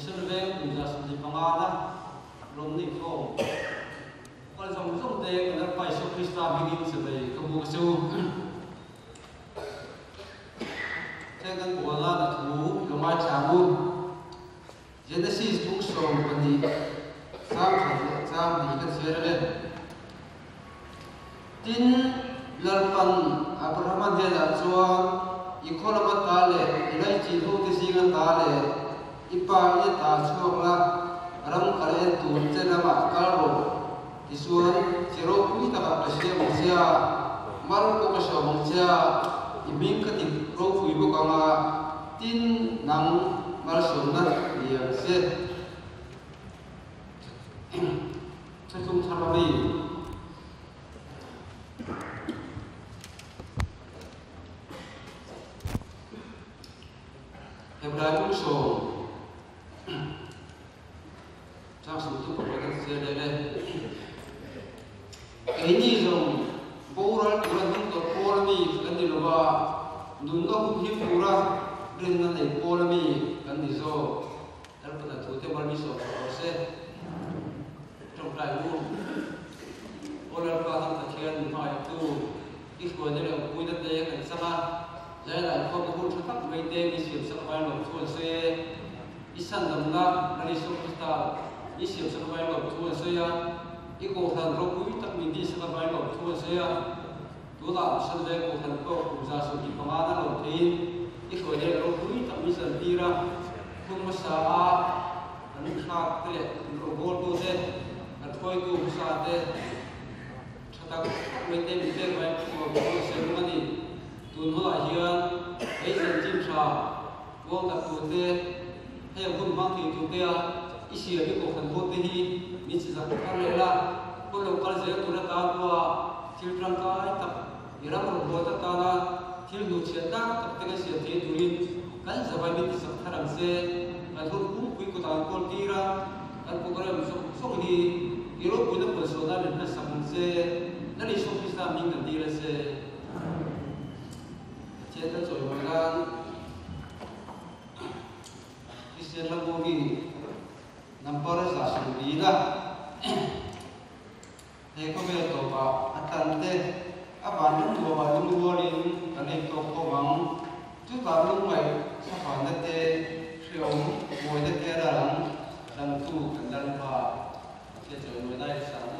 mission về cũng ra sự gì bằng đó lồng nịch không còn dòng thế còn phải số Christa begin sẽ về công vụ siêu thế cần của là thủ lồng ai chạm luôn Genesis cũng sầu còn gì sam thì cái gì đó tin lalpan Abraham dia dah cuan ikonomat tale ilai cihu tisingan tale ipa ni ta cuak lah ram kalian tu cenama kalro tisuan ciro kui tak kasih manusia malu ko kasih manusia ibing ketik ro kui bukama tin nang mal sunnah dia se Sekum sarami Hebraic so trang sử dụng của các xe đây cái gì rồi bố ra của nó cũng có polemi cái gì là đúng không hiệp pura bên này polemi cái gì rồi đó là thứ theo bao nhiêu số sẽ trong đại luôn polem qua thằng thực hiện hỏi tu cái của này là quy định đấy cái sao Jadi lah, kalau kita pun tetap maintain isi survival of tuan saya, isan damna dari sokista isi survival of tuan saya, ikut han rokui tak mindi survival of tuan saya, tu lah sedang ikut han kau usaha suki pemana lotin, ikut dia rokui tak misal tira, pun masalah, anu sak tele, rokol tu deh, atoi tu usaha deh, tetap maintain isi survival of tuan saya mana ni. Tuần hoa hiền, ấy dân chim sa, vong đặt tuần tê, hay là quân mang thì tuần tê, ít xíu cái cổ phần vốn tê hi, mình chỉ rằng cái này là, quân đầu cái gì tuần ta qua, thiếu trăng cái tập, để làm một bộ tập ta là thiếu đủ chuyện ta tập cái gì thế tuần, cái giờ bài mình sắp thay làm xe, là thôi cũng quý của ta con kia ra, cái cuộc cái làm xong thì, cái lúc quý nó còn số đó mình phải sắm xe, nó đi xong khi sao mình cần đi là xe. Kita coba kan, Kristian lagi nampak rasa sudah. Hei kau betul pak, atante, apa nunggu dua ni, kali toko bang, tu kalau mai, siapa nanti siom, boleh nanti ada dan tu dan pak, kita coba naik sana.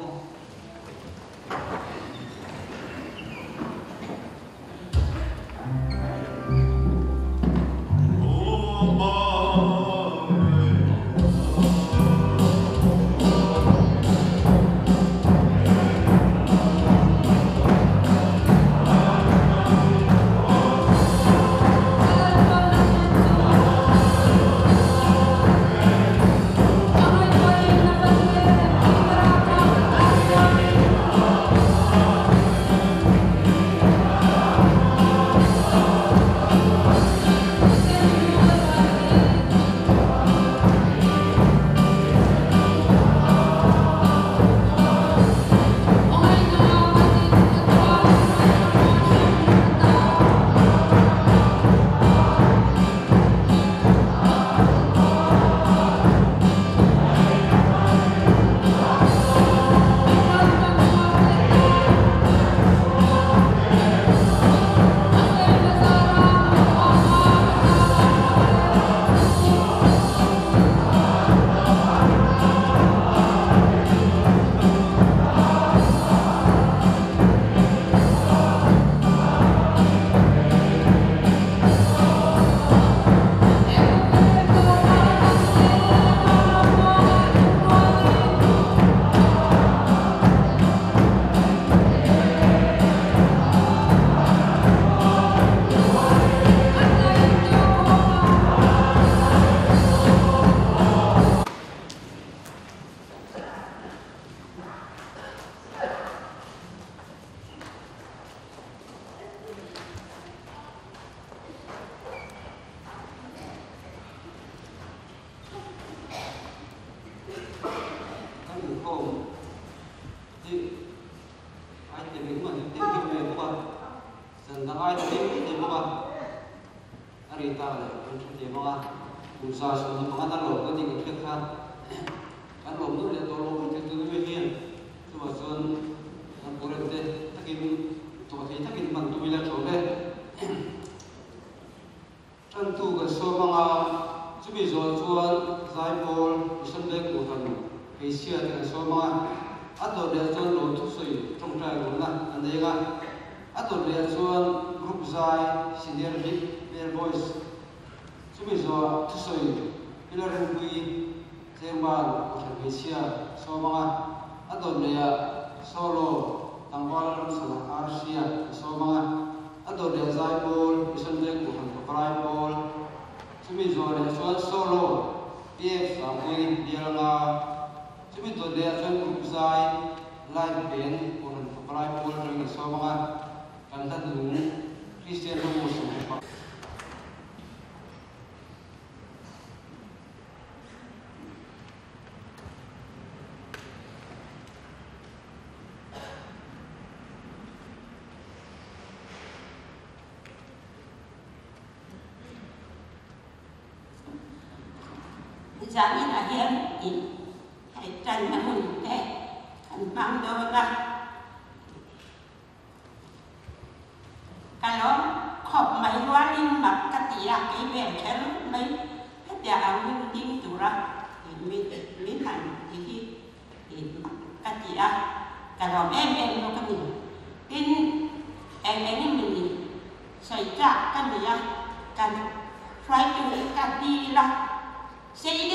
ai thì biết thì mà ari ta là cũng chỉ mà usa so ni mga talo ka ding khek kha kan lom nu le to lo ke tu me hian tu ma son an porente takin to ke takin man tu mila chole an tu ka so mga chumi zo chuan zai bol isan le ku han ke sia te so mga ato le chon lo tu soi trong trai lo na an dei ga ato le chuan group zai senior hit their voice chumi zo tu soi ilaran kui Sembal, Indonesia, Somanga, atau dia Solo, Tangwal, sama Asia, Somanga, atau dia Zaibol, Isandek, bukan Kepraibol, cumi dia soal Solo, PF, Samui, dia lah, cumi dia soal Kupzai, Live Band, bukan Kepraibol, dengan Somanga, kan tadu Christian Rumus, Jadi akhir ini dan menunjuk kembang doa. Kalau khop mấy loa linh mặc cái tỷ là cái vẻ cái mấy cái nhà ông như linh tụ ra mình hành thì cái tỷ là kalau em nó cái gì tin em mình xảy ra cái gì cái phải chịu cái đi là xây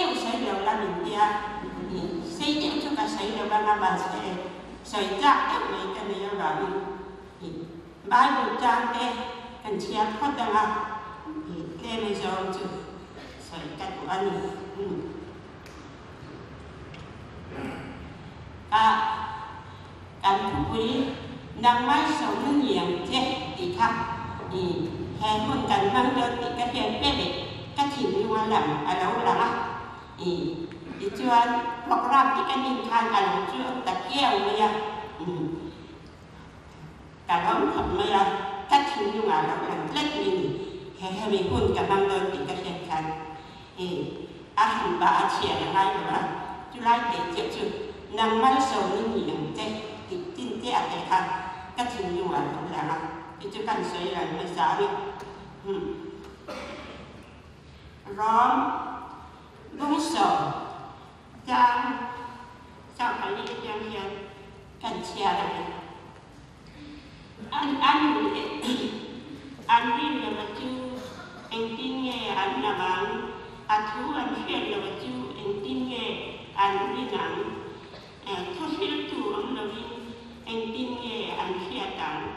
dựng là mình đi xây dựng cho cả xây dựng là bạn sẽ xây ra cái này là mình bài buổi trang cái cần chia thoát ra là cái này rồi chứ xây cái của anh cần quý đang máy sống nó nhiều thế thì khác thì hè hơn cần mang đơn thì cái hiện bé để các chị đi qua làm ở đâu là thì chưa hoặc ra cái nhìn khai cả chưa ta kêu bây giờ cả đó không bây giờ các chị đi qua làm rất mình hay mình hơn cả mang đơn thì các hiện khai thì anh bà chị là ngay rồi chú lại để chịu chứ nằm máy sầu nó nhiều thế thì tin thế cái khai các chị đi qua làm thì chú cần xây là mới giá đi róm bông sầu trang sao phải đi trang hiện cần chia này anh đi là mà chú anh tin nghe anh là bạn thú anh khuyên là mà chú anh tin nghe anh đi nặng thôi phía chủ ông là vì anh tin nghe anh khuyên tặng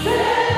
Ring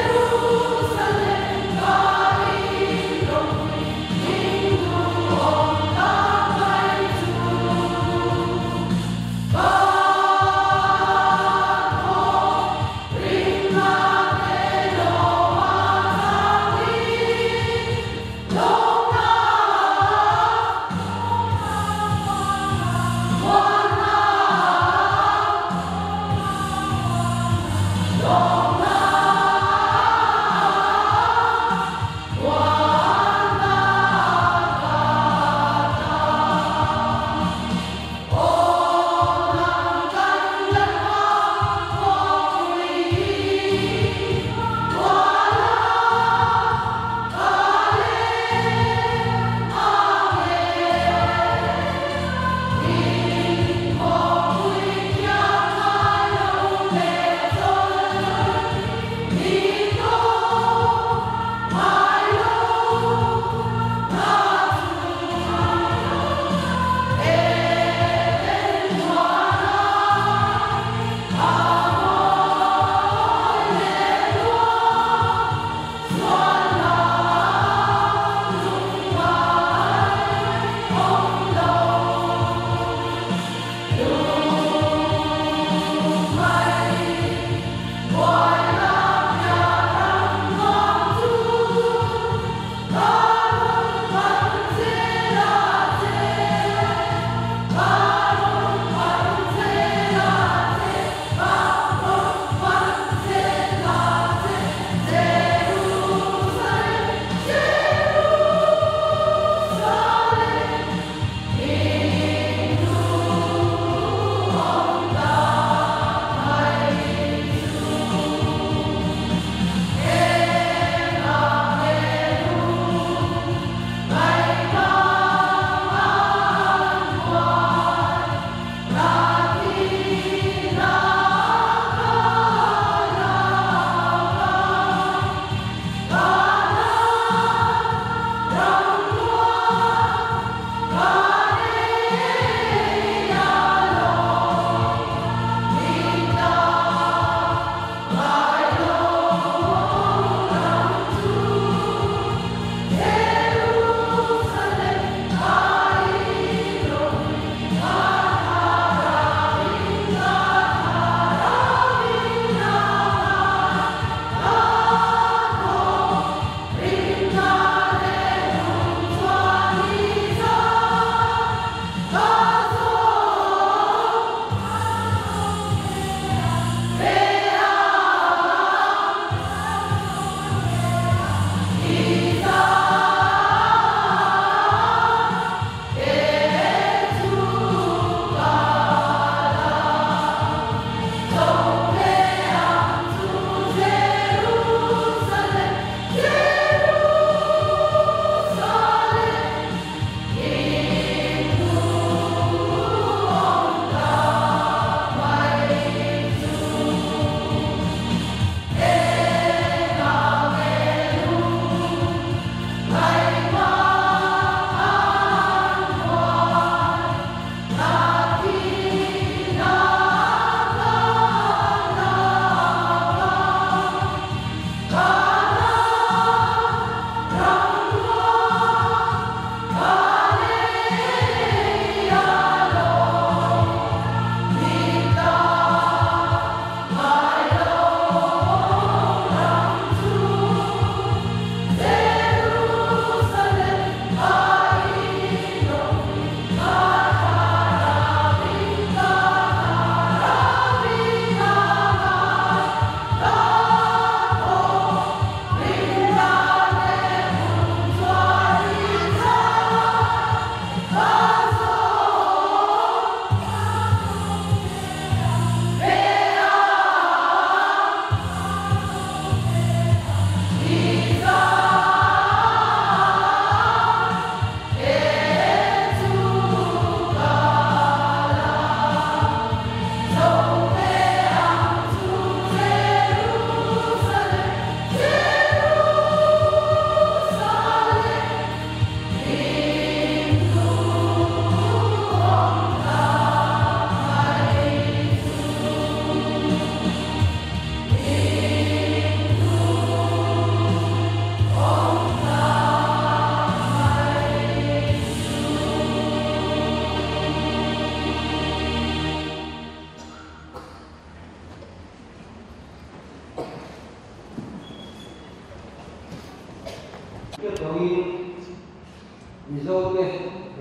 mizo le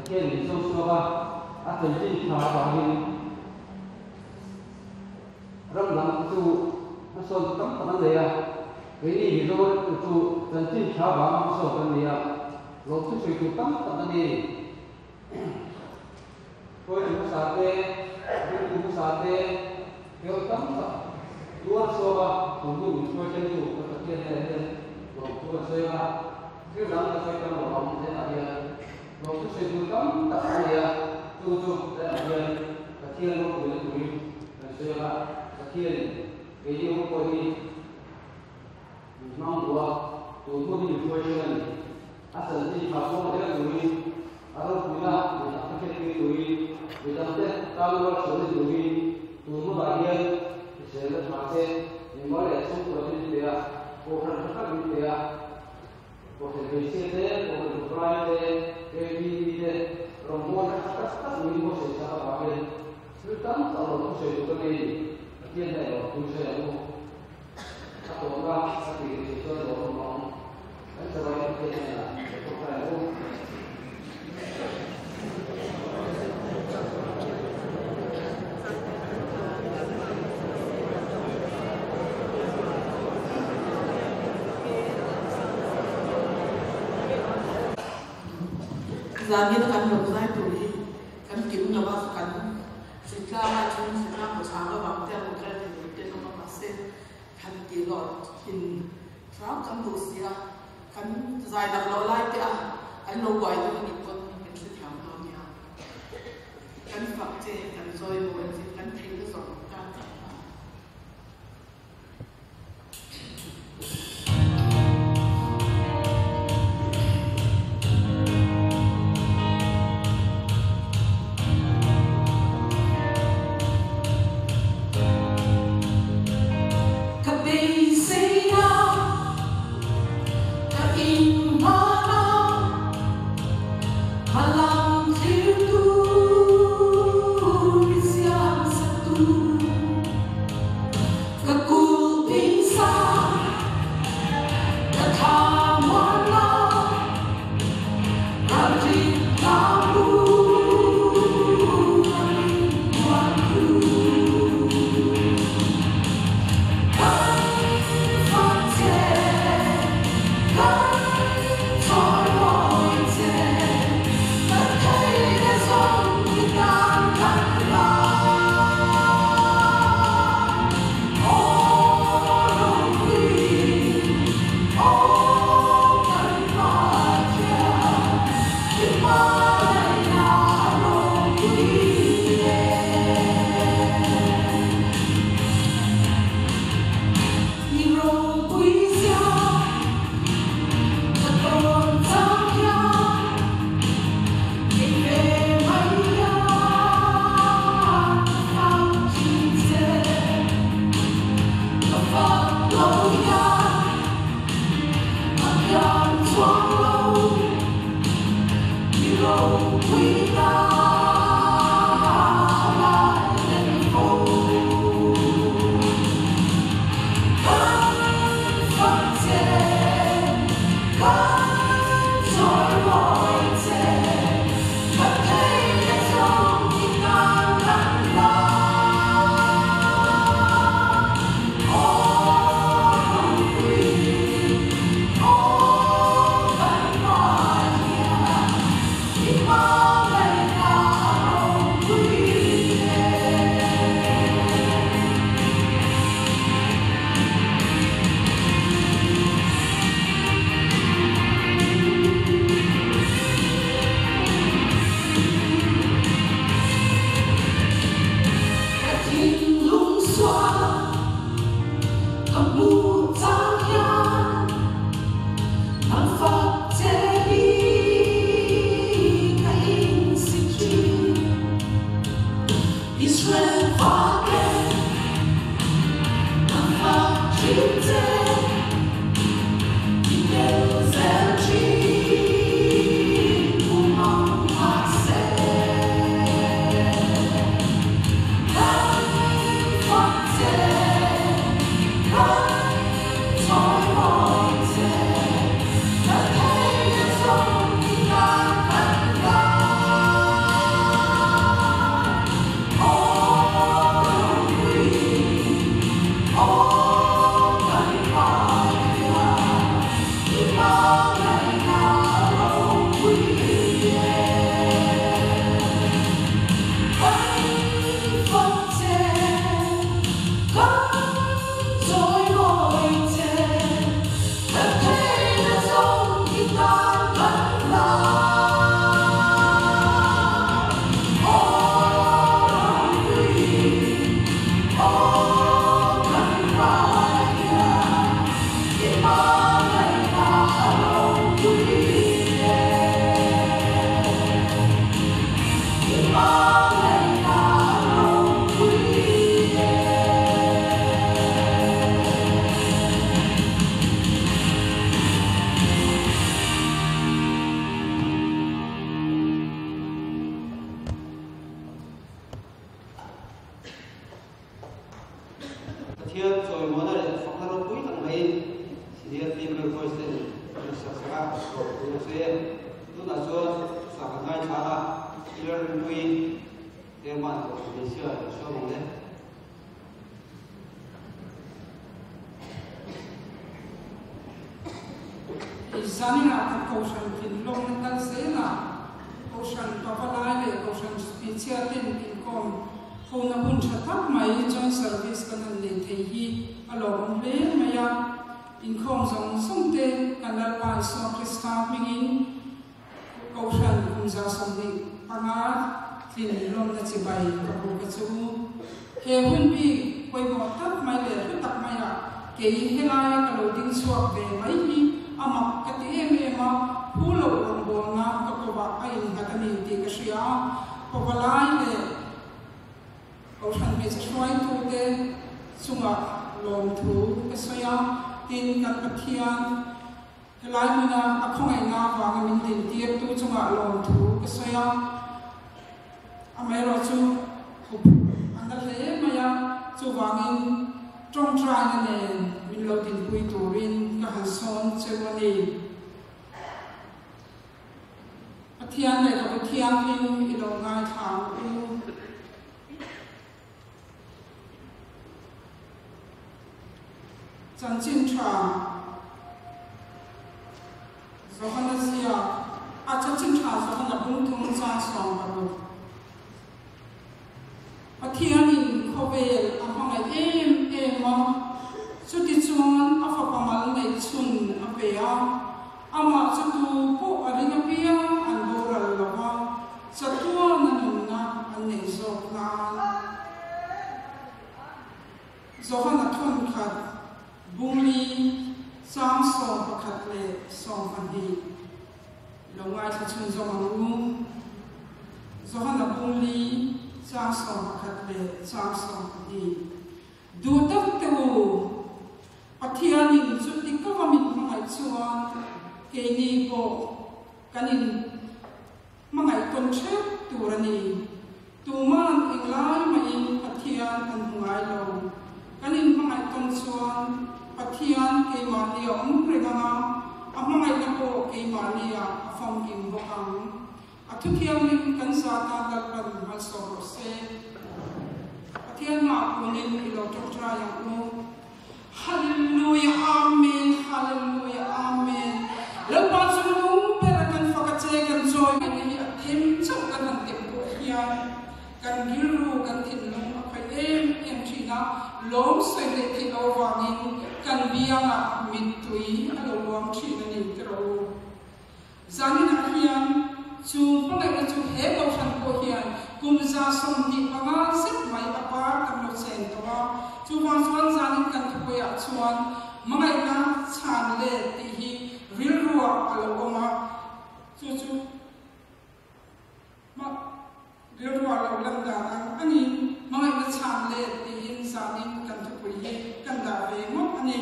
ke mizo soba aten tin tha ba hin ram lam chu ason tam tam le ya ke ni mizo chu tan tin tha ba ma so kan ya lo chu chu tam tam ni ko ni sa te ni sa te ke tam tam dua soba tunggu ko chen tu ko ke ne lo ko se ba ke lam ka sai kan lo ham te ya lo tu se tu tam ta ya tu tu ta ya ka thiên lo ku tu ni se ba ka thiên ke ni ko ni mang bua tu tu ni ko chen asal ni pa ko de tu ni aro puna ni ta ke ni tu ni ni ta te ta lo so ni tu ni tu mo ba ya se le ma se ni mo le su ko ni de ya ko kan ka ni de ya porque el siete, porque el Friday, el Vide, Romona, hasta mismo se estaba pagando. Pero tanto lo puse yo también, aquí en el puse yo, a tocar, a que se todo lo romano. Esta va a ser la toca yo. Zamir kan rozai turi kan kim nawas kan sekarang macam sekarang bersama bangsa bukan di dalam masih kan kilot in Trump kan Rusia kan zai dah lolai dia kan lolai tu ni pun kan sekarang ni kan fakte kan zoi bukan kan pilih soal kan Hãy subscribe cho kênh Ghiền Mì Gõ để không bỏ lỡ Pathian joy mona le fakaro pui tang mai senior team le voice le saksa so se tu na so sa ka ngai thara killer pui te man ko sia so mong le Zanina ka kaushan kin long tal sena kaushan papalai le kaushan special tin in kom khona bun thatak mai join service kanan le thei hi along hle maya in khom zong somte kanal pa so krista mingin kaushan kunja somni anga tin long na chibai ka bu ka chu he hun bi koi bo tak mai le tak mai a ke helai ka lo ding suak ve mai hi ama kati ema hulo rambona kakoba ain hatani ti kashia popalai le ocean beach shwai tu te sunga lom thu kasaya tin kan pathian helai mina akhongai na wang min tin tiep tu sunga lom thu kasaya amero chu andal le maya chu wangin trong trai na nen min lo tin pui turin ka han son chewani pathian le ka pathian ling ilo ngai thang u chan chin tha zohana sia a chan chin tha zohana bung thung cha song ba ro pathian in khovel amangai em ma suti chuan afa pamal nei chun apea ama chutu ko aringa pia an boral lawa chatua nanunna an nei zok na zohana thon khat bungli sam so pakhat le som pandi longai tha chun zomangu zohana bungli sam so pakhat le sam so pandi du tak tu pathian in chuti government mangai chuan ke ni ko kanin mangai contract turani tuman englai mai pathian an hungai lo kanin mangai ton chuan pathian ke mania umreganga amangai na ko ke mania afam king bokang athukiam ning kan sa ta dalpan hal so se pathian ma kunin ilo totra yang no hallelujah amen hallelujah amen lepa sumung perakan fakache kan joy ni hem chok kan tem ko hian kan giru kan thin long apai em thina lom sai le thi awangin kan bianga mitui alo lom thina ni tro zanina hian chu pangai na chu he ko san ko hian kumza som ni anga sip mai apa kan lo chen to chu wang chuan zanin kan thu ya chuan mangai na chan le ti hi ril ruwa alo oma chu ma ril ruwa lo lam da ani mangai na chan le ti hin zanin kan thu hi kan da ve mo ani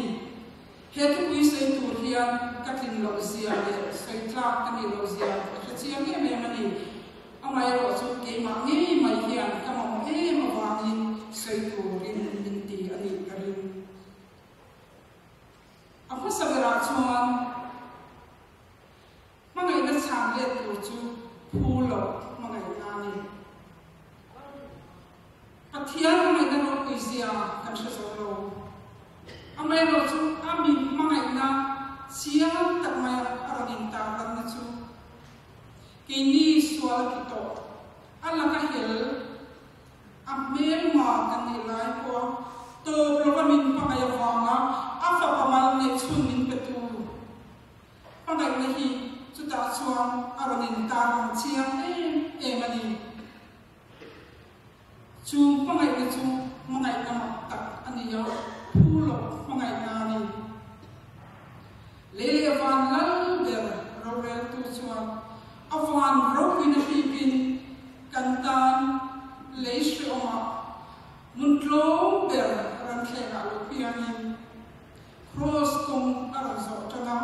he tu wi sei tu hian katin lo zia le sei trak ani lo zia ka chiam ni me mani amai ro chu ke ma ngi mai hian ka ma e ma wangin sei tu rin ti ani karin apa sabara chuan mangai na chang le tu chu phulo mangai na ni pathian mangai na ro kuizia kan se so lo amai ro chu ami mangai na siam tak mai arangin ta kan na chu kini sual kito ala ka hel amel ma kan ni lai ko to program pa kaya wanga afa pamal ne chun min petu pangai na hi chu ta chuan arangin ta kan chiang e mani chu pangai na chu mangai na tak ani yo phulo pangai na ni lele van lal der rawel tu chuan avan rokin pipin kantan leishoma muntlo ber ran thlega lo pianin cross kong arazo tanga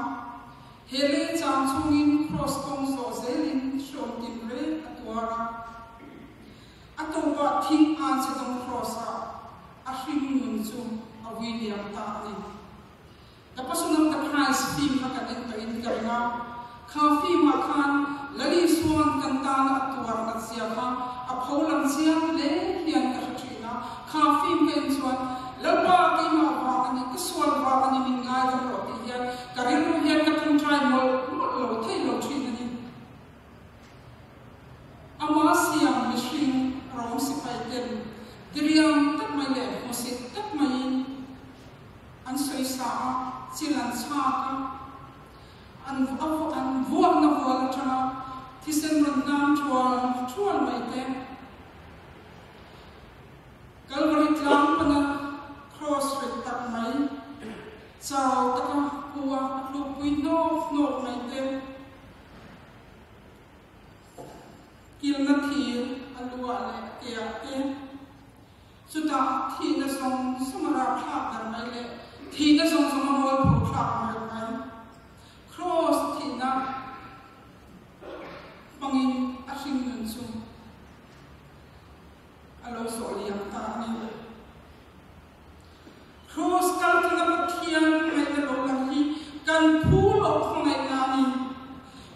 hele chang chungin cross kong zo zelin shom tin re atwara atoba thing an se dong cross a hring mun chu awi liam ta ni kapasunam ta Christ film ka kan in karina kha film ma khan lali suan kan ta na tuar na sia kha a pholam sia le hian ka thina kha film ken suan laba ki ma ba ani ka sual ba ani min ngai ka ro ti hian kariru hian ka thun trai mo lo thei lo thin ani ama siam mishing rong si pai ten diriam tak mai le mosit tak mai an soi sa chilan sa ka an vuak na vuak tana thisen ron nam chuan mai te Calvary tlang pana cross ret tak mai chao taka puwa lu pui no mai te kil na thir alua le ya te suta thi na song samara kha dan mai le thi na song samamol phu kha mai cross thi na bangin asing nun su alo so liam ta ni cross kal na pathian mai na lo lang hi kan phu lo khongai na ni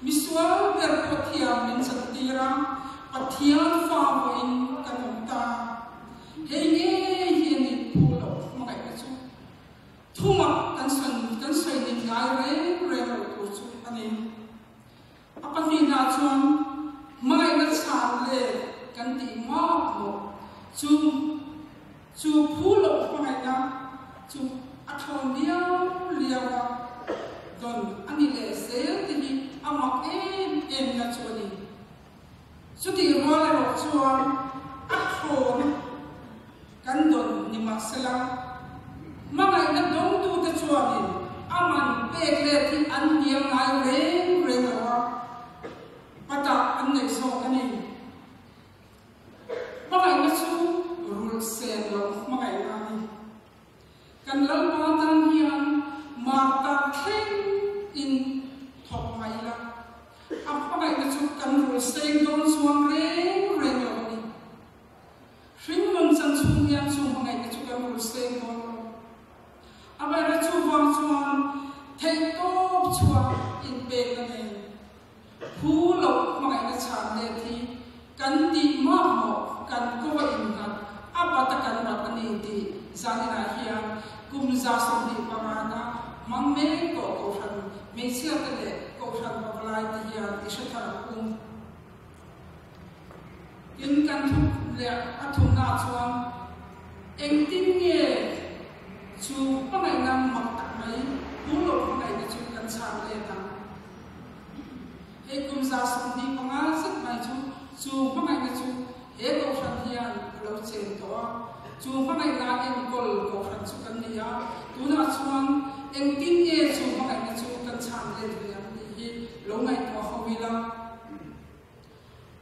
miswal ber pathian min satira pathian fa boin kan ta hei nge hian ni phu lo khongai na chu thuma kan son ni ngai re lo ko chu ani apani na chuan mai na chan le kan ti ma mo chu phu lo khongai na chu athon liawa don ani le sel ti ni ama em na chu ni chu ti ro le ro chuan athon kan don ni ma sela mangai na dong tu te chuan ni aman pek le thi an niam ngai re wa pata an nei so ani mangai na chu rul sen lo mangai na ni kan lo ma tan hian ma ta khen in thok mai la am mangai na chu kan rul sen don suang re lo ni hring mong san chung hian chu mangai na chu kan rul sen don abai ra chu wang chuan thei top chua in pe na nei phu lo mangai na chan le thi kan ti ma mo kan ko in na apata kan ra ani ti zanina hian kum za som ni pamana mamme ko ran me sia ta le ko ran bablai ti hian ti sha kum in kan thu le athum na chuan eng tin nge chu pangai nam mak tak mai pu lo pangai na chu kan chan le ta he kum za som ni panga sat mai chu pangai na chu he ko ran hian lo chen to chu pangai na en kol ko ran chu kan nia tu na chuan eng tin nge chu pangai na chu kan chan le ya ni hi lo ngai to hawila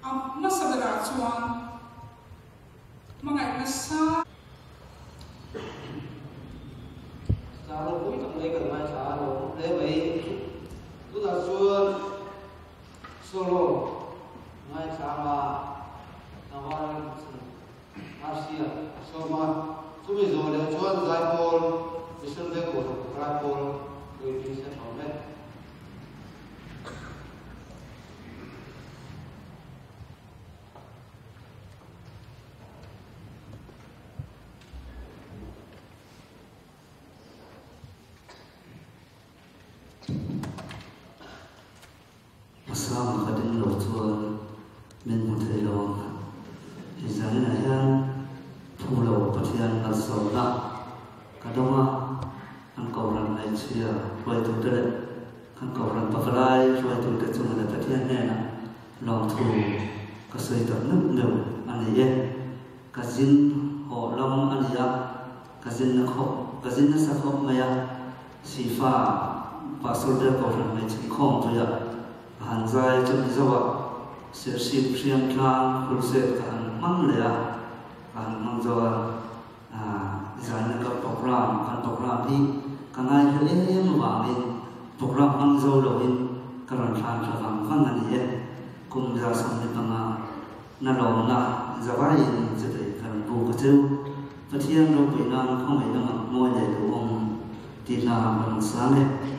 am masabara chuan mangai na sa lo vui tông lấy gần mai trả lo lấy vậy tu là xuân solo mai trả mà navar Asia so ma tu bây giờ để chuan giải pol mission về của ra pol rồi đi sẽ thảo lên Asam kadin lo chuan min mu thei lo izan na hian thu lo pathian na so na kadoma an ko ran ai chia roi tu te kan ko ran paklai roi tu te chung na pathian ne na long thu ka sei ta nup nu ani ye ka jin ho long ani ya ka jin na sa kho maya sifa pasol de ko ran mai chi khom tu ya han zai chu ni zawa se sip priam klang khul se kan mang le a kan mang zawa zan ka program hi kanai he em wa ni program mang zo lo in karan than tha kam phang ani ye kum ja sam ni panga na lo na zawai in je te kan bu ko tu phát hiện đâu bị nan không phải là ngồi để đủ ông thì là bằng sáng đấy.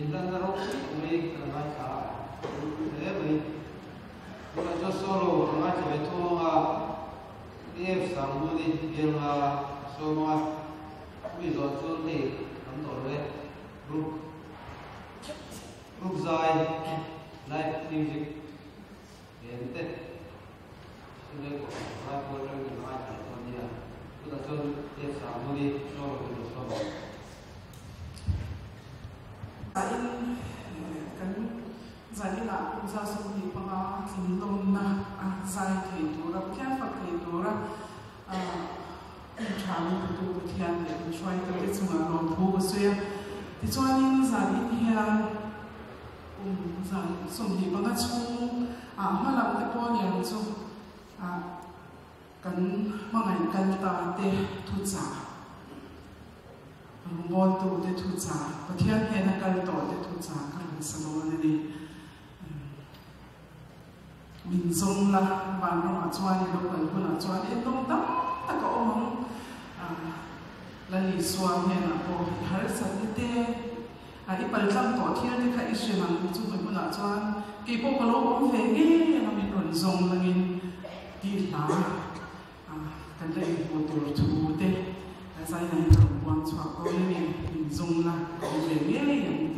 Intan darok kami kerana kah, lebih bukan just solo kerana kita itu dia sanggup di biar semua bisa jadi kantor group zai live music ente ini kerana program ini macam dia bukan just dia sanggup di solo Sain kan jadi nak usaha sendiri pengawas lindung na saya itu orang kian pakai itu orang cari itu kian yang cuai tapi cuma lompu besar. Dicuali jadi kian jadi sendiri pengawas malam depan yang tu kan mengaikan tadi tujuh. Ngôn tu để thu trả, và thiên hệ là cái tổ để thu trả các loại sản phẩm này mình dùng là và nó là cho anh lúc này cũng là cho anh đông đắp tất cả ông là lý xoa này là bộ hai sản phẩm ít phần trăm tổ thiên thì khai sinh làm chúng mình cũng là cho anh cái bộ cái lỗ ông về nghe là mình còn dùng là mình đi lá cái đây một tổ thu đấy saya nak perempuan suaka ini zoom lah, jadi yang itu.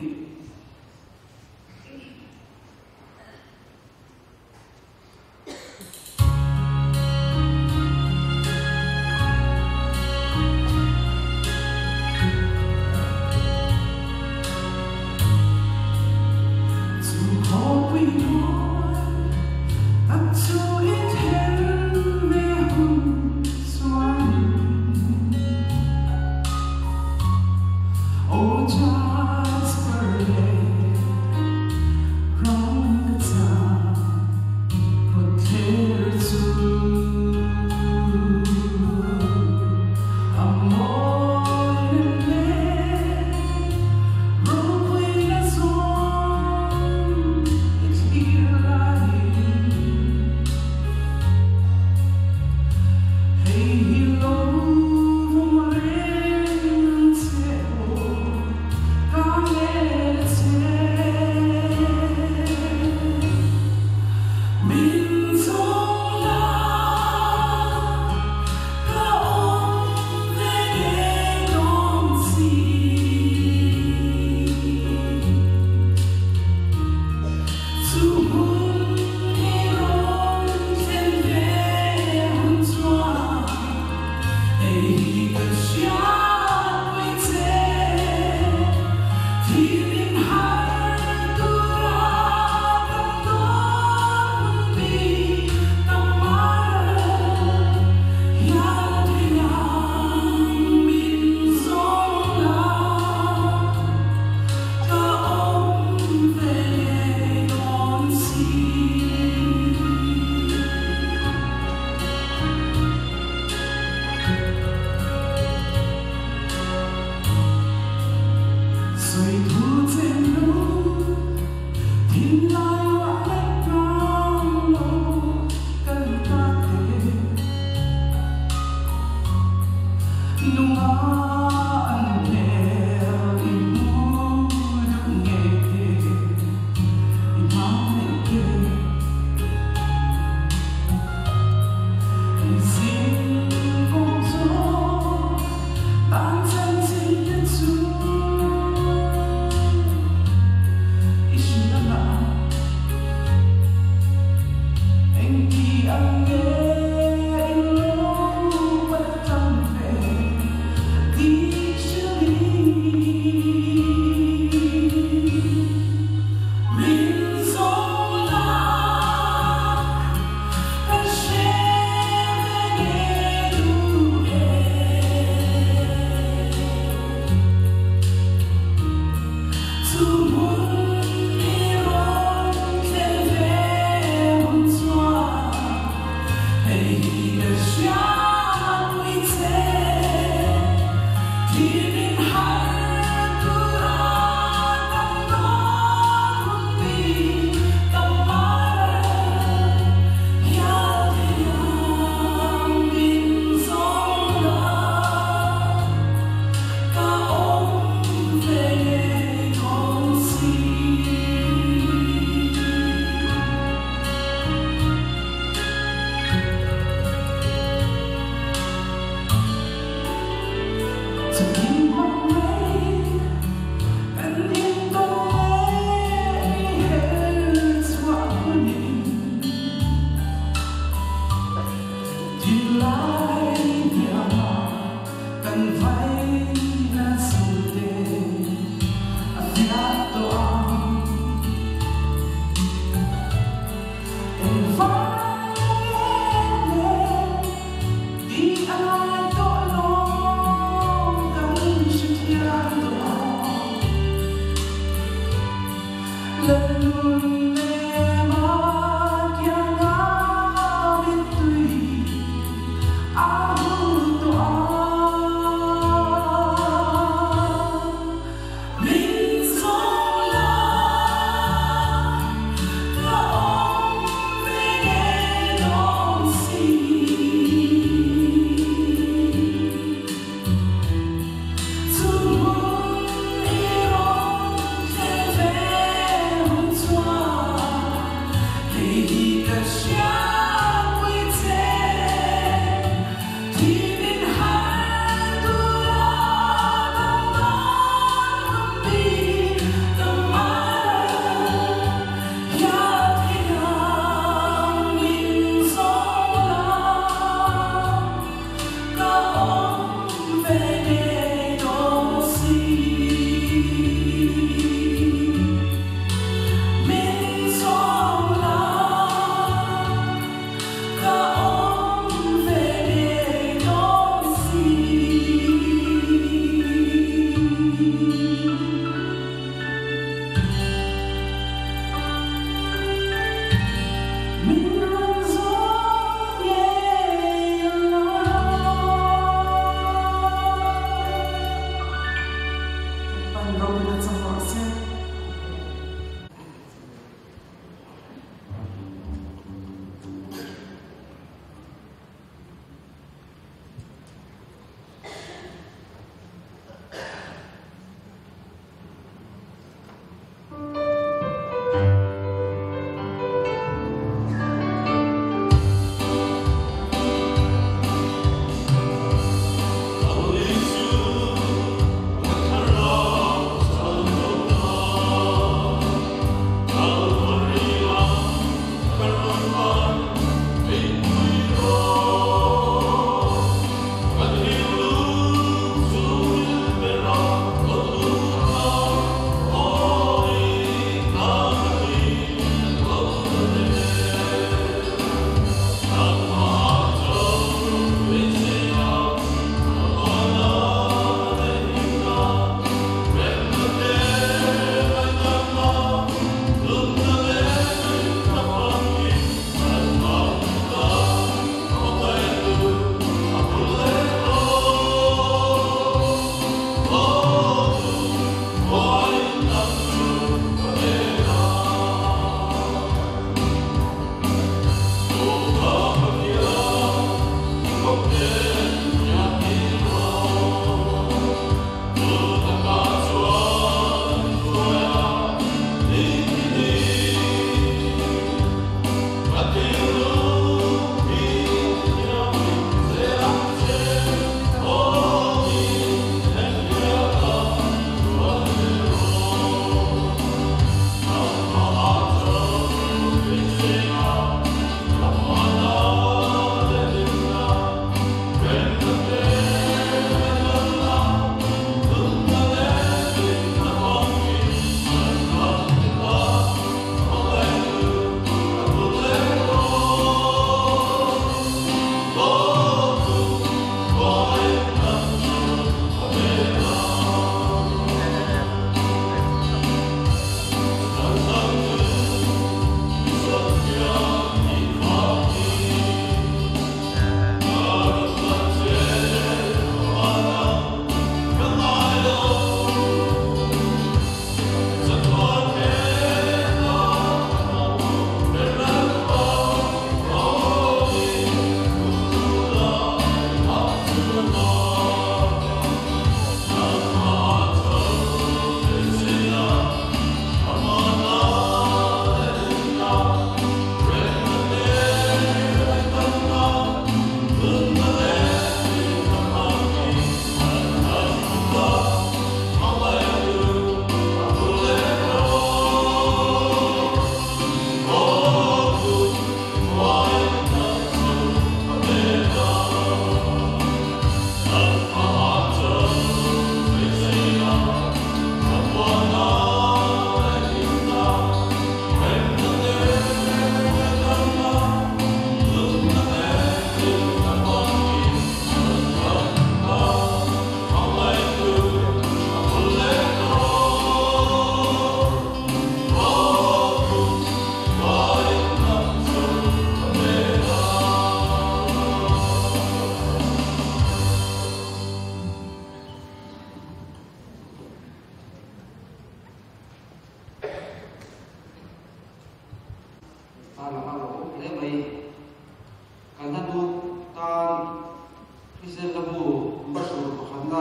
na bu basu pakhamna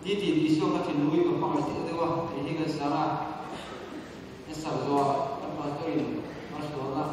di ti di so ka thinui ka panga ti dewa hi ga sara esa zo ka pa to in basu na